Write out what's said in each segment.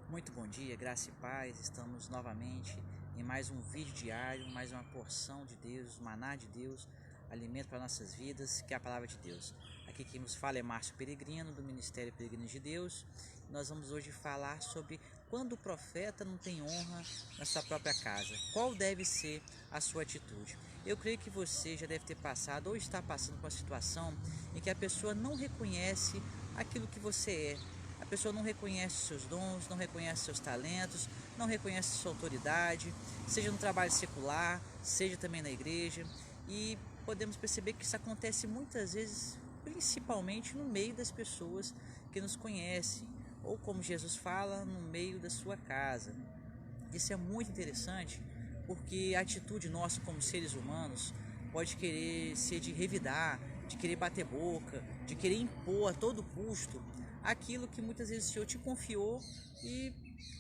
Muito bom dia, graça e paz. Estamos novamente em mais um vídeo diário, mais uma porção de Deus, maná de Deus, alimento para nossas vidas, que é a palavra de Deus. Aqui quem nos fala é Márcio Peregrino, do Ministério Peregrino de Deus. Nós vamos hoje falar sobre quando o profeta não tem honra na sua própria casa. Qual deve ser a sua atitude? Eu creio que você já deve ter passado ou está passando por uma situação em que a pessoa não reconhece aquilo que você é. A pessoa não reconhece seus dons, não reconhece seus talentos, não reconhece sua autoridade, seja no trabalho secular, seja também na igreja. E podemos perceber que isso acontece muitas vezes, principalmente no meio das pessoas que nos conhecem, ou como Jesus fala, no meio da sua casa. Isso é muito interessante, porque a atitude nossa como seres humanos pode querer ser de revidar, de querer bater boca, de querer impor a todo custo aquilo que muitas vezes o Senhor te confiou e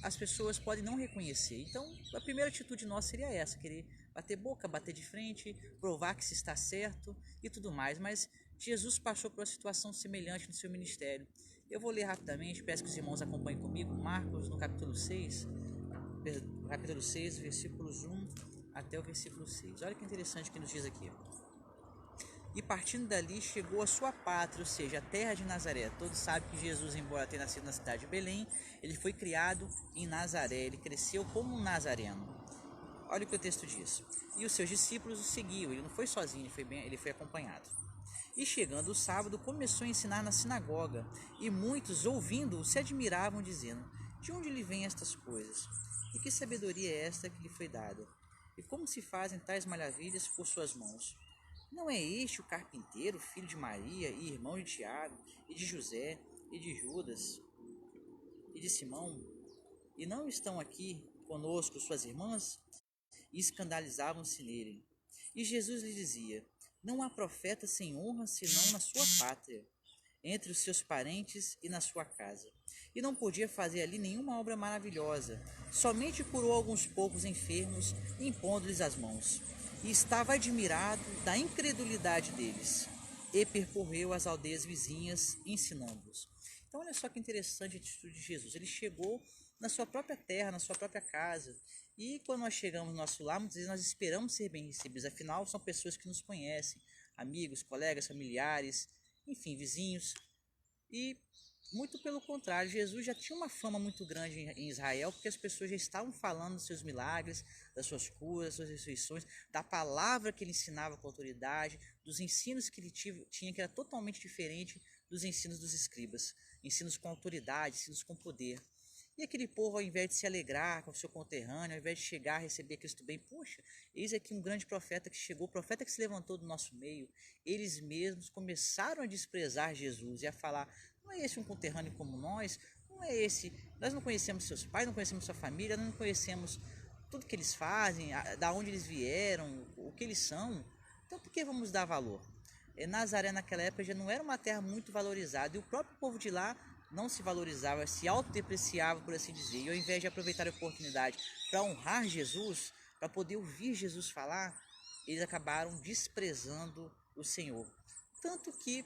as pessoas podem não reconhecer. Então, a primeira atitude nossa seria essa, querer bater boca, bater de frente, provar que se está certo e tudo mais. Mas Jesus passou por uma situação semelhante no seu ministério. Eu vou ler rapidamente, peço que os irmãos acompanhem comigo, Marcos no capítulo 6, versículos 1 até o versículo 6. Olha que interessante que nos diz aqui. E partindo dali chegou à sua pátria, ou seja, a terra de Nazaré. Todos sabem que Jesus, embora tenha nascido na cidade de Belém, ele foi criado em Nazaré, ele cresceu como um nazareno. Olha o que o texto diz. E os seus discípulos o seguiam, ele não foi sozinho, ele foi acompanhado. E chegando o sábado, começou a ensinar na sinagoga, e muitos, ouvindo-o, se admiravam, dizendo: de onde lhe vêm estas coisas? E que sabedoria é esta que lhe foi dada? E como se fazem tais maravilhas por suas mãos? Não é este o carpinteiro, filho de Maria, e irmão de Tiago, e de José, e de Judas, e de Simão? E não estão aqui conosco suas irmãs? E escandalizavam-se nele. E Jesus lhe dizia: não há profeta sem honra senão na sua pátria, entre os seus parentes e na sua casa. E não podia fazer ali nenhuma obra maravilhosa, somente curou alguns poucos enfermos, impondo-lhes as mãos. E estava admirado da incredulidade deles, e percorreu as aldeias vizinhas, ensinando-os. Então olha só que interessante a atitude de Jesus. Ele chegou na sua própria terra, na sua própria casa. E quando nós chegamos no nosso lar, muitas vezes nós esperamos ser bem recebidos. Afinal, são pessoas que nos conhecem, amigos, colegas, familiares, enfim, vizinhos. E muito pelo contrário, Jesus já tinha uma fama muito grande em Israel, porque as pessoas já estavam falando dos seus milagres, das suas curas, das suas ressurreições, da palavra que ele ensinava com autoridade, dos ensinos que ele tinha, que era totalmente diferente dos ensinos dos escribas, ensinos com autoridade, ensinos com poder. E aquele povo, ao invés de se alegrar com o seu conterrâneo, ao invés de chegar a receber Cristo bem, poxa, eis aqui um grande profeta que chegou, profeta que se levantou do nosso meio, eles mesmos começaram a desprezar Jesus e a falar: não é esse um conterrâneo como nós? Não é esse, nós não conhecemos seus pais, não conhecemos sua família, não conhecemos tudo que eles fazem, da onde eles vieram, o que eles são. Então por que vamos dar valor? Nazaré naquela época já não era uma terra muito valorizada, e o próprio povo de lá não se valorizava, se autodepreciava, por assim dizer. E ao invés de aproveitar a oportunidade para honrar Jesus, para poder ouvir Jesus falar, eles acabaram desprezando o Senhor. Tanto que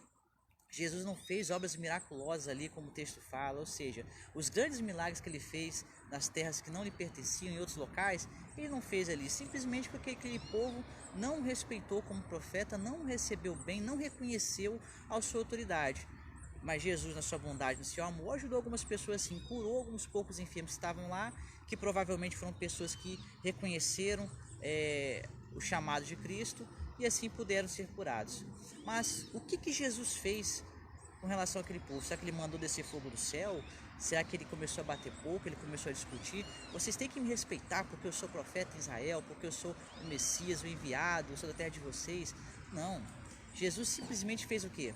Jesus não fez obras miraculosas ali, como o texto fala, ou seja, os grandes milagres que ele fez nas terras que não lhe pertenciam, em outros locais, ele não fez ali, simplesmente porque aquele povo não o respeitou como profeta, não o recebeu bem, não reconheceu a sua autoridade. Mas Jesus, na sua bondade, no seu amor, ajudou algumas pessoas assim, curou alguns poucos enfermos que estavam lá, que provavelmente foram pessoas que reconheceram o chamado de Cristo e assim puderam ser curados. Mas o que Jesus fez com relação àquele povo? Será que ele mandou descer fogo do céu? Será que ele começou a bater pouco? Ele começou a discutir? Vocês têm que me respeitar porque eu sou profeta em Israel, porque eu sou o Messias, o enviado, eu sou da terra de vocês? Não. Jesus simplesmente fez o quê?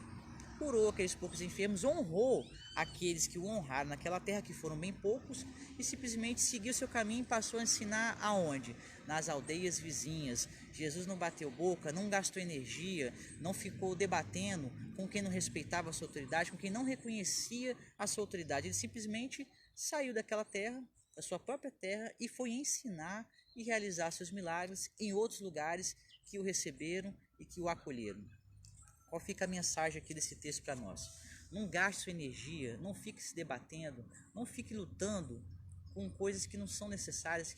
Curou aqueles poucos enfermos, honrou aqueles que o honraram naquela terra, que foram bem poucos, e simplesmente seguiu seu caminho e passou a ensinar aonde? Nas aldeias vizinhas. Jesus não bateu boca, não gastou energia, não ficou debatendo com quem não respeitava a sua autoridade, com quem não reconhecia a sua autoridade. Ele simplesmente saiu daquela terra, da sua própria terra, e foi ensinar e realizar seus milagres em outros lugares que o receberam e que o acolheram. Qual fica a mensagem aqui desse texto para nós? Não gaste sua energia, não fique se debatendo, não fique lutando com coisas que não são necessárias,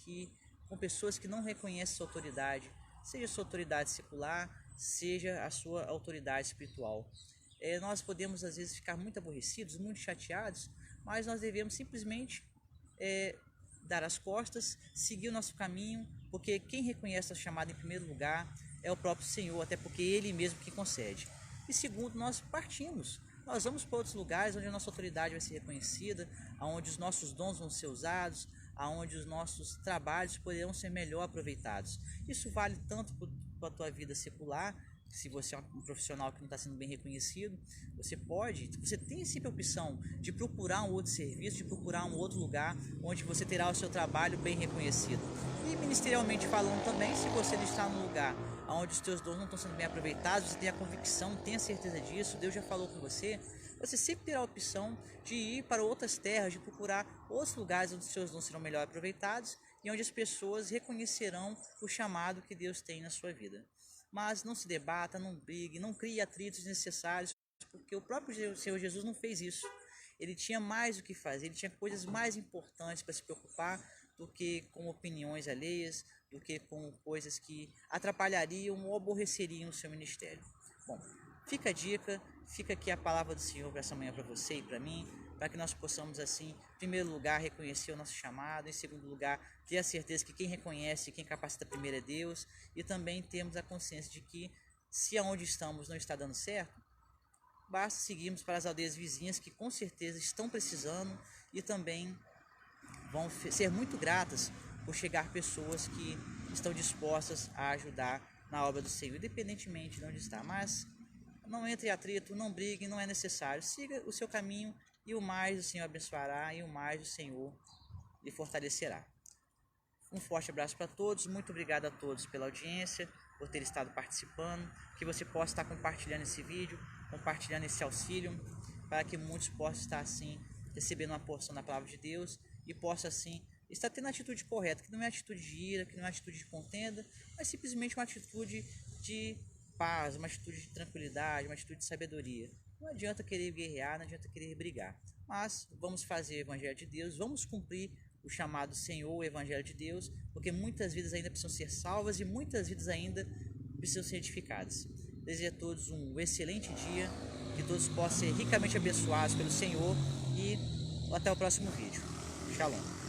com pessoas que não reconhecem sua autoridade, seja sua autoridade secular, seja a sua autoridade espiritual. Nós podemos às vezes ficar muito aborrecidos, muito chateados, mas nós devemos simplesmente dar as costas, seguir o nosso caminho, porque quem reconhece a chamada em primeiro lugar é o próprio Senhor, até porque Ele mesmo que concede. E segundo, nós partimos. Nós vamos para outros lugares onde a nossa autoridade vai ser reconhecida, onde os nossos dons vão ser usados, onde os nossos trabalhos poderão ser melhor aproveitados. Isso vale tanto para a tua vida secular. Se você é um profissional que não está sendo bem reconhecido, você tem sempre a opção de procurar um outro serviço, de procurar um outro lugar onde você terá o seu trabalho bem reconhecido. E ministerialmente falando também, se você está num lugar onde os teus dons não estão sendo bem aproveitados, você tem a convicção, tem a certeza disso, Deus já falou com você, você sempre terá a opção de ir para outras terras, de procurar outros lugares onde os seus dons serão melhor aproveitados e onde as pessoas reconhecerão o chamado que Deus tem na sua vida. Mas não se debata, não brigue, não crie atritos desnecessários, porque o próprio Senhor Jesus não fez isso. Ele tinha mais o que fazer, ele tinha coisas mais importantes para se preocupar do que com opiniões alheias, do que com coisas que atrapalhariam ou aborreceriam o seu ministério. Bom, fica a dica, fica aqui a palavra do Senhor para essa manhã para você e para mim, para que nós possamos assim, em primeiro lugar, reconhecer o nosso chamado, em segundo lugar, ter a certeza que quem reconhece, quem capacita primeiro é Deus, e também temos a consciência de que se aonde estamos não está dando certo, basta seguirmos para as aldeias vizinhas que com certeza estão precisando e também vão ser muito gratas por chegar pessoas que estão dispostas a ajudar na obra do Senhor, independentemente de onde está. Mas não entre em atrito, não brigue, não é necessário. Siga o seu caminho e o mais o Senhor abençoará e o mais o Senhor lhe fortalecerá. Um forte abraço para todos, muito obrigado a todos pela audiência, por ter estado participando, que você possa estar compartilhando esse vídeo, compartilhando esse auxílio, para que muitos possam estar assim, recebendo uma porção da palavra de Deus e possa assim, estar tendo a atitude correta, que não é atitude de ira, que não é atitude de contenda, mas simplesmente uma atitude de paz, uma atitude de tranquilidade, uma atitude de sabedoria. Não adianta querer guerrear, não adianta querer brigar, mas vamos fazer o Evangelho de Deus, vamos cumprir o chamado Senhor, o Evangelho de Deus, porque muitas vidas ainda precisam ser salvas e muitas vidas ainda precisam ser edificadas. Desejo a todos um excelente dia, que todos possam ser ricamente abençoados pelo Senhor e até o próximo vídeo. Shalom.